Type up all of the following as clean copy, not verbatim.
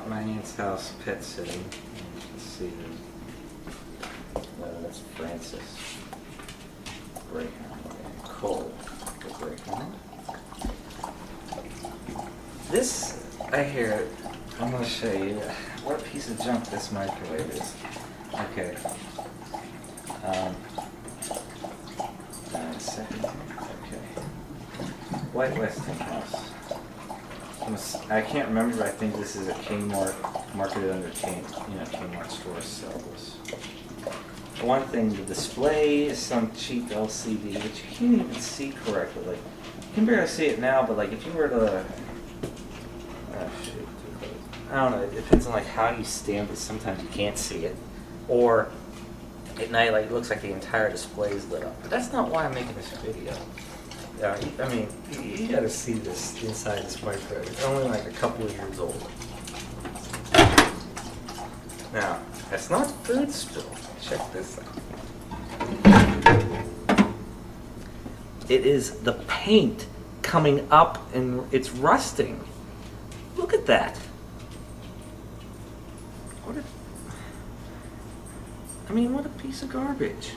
my aunt's house pet sitting. Let's see. That's Francis. Greyhound. Cole. The Greyhound. This, I hear, I'm going to show you what a piece of junk this microwave is. Okay. A second. Okay. White Westinghouse. I can't remember, but I think this is a Kmart, marketed under Kmart stores sell this. One thing, the display is some cheap LCD, but you can't even see correctly. Like, you can barely see it now, but like if you were to, I don't know, it depends on like how you stand it. Sometimes you can't see it, or at night, like it looks like the entire display is lit up. But that's not why I'm making this video. I mean, you gotta see this inside this microwave. It's only like a couple of years old. Now, that's not food spill. Check this out. It is the paint coming up and it's rusting. Look at that. What a piece of garbage.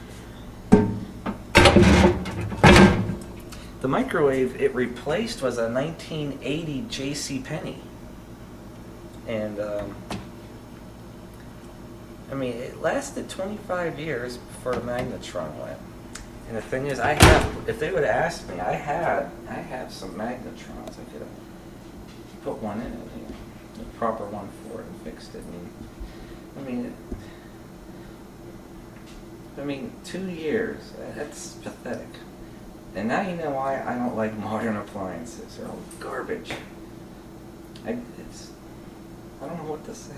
The microwave it replaced was a 1980 JCPenney. And, it lasted 25 years before the magnetron went. And the thing is, if they would have asked me, I have some magnetrons. I could have put one in it, the proper one for it, and fixed it. 2 years, that's pathetic. And now you know why I don't like modern appliances. They're all garbage. I don't know what to say.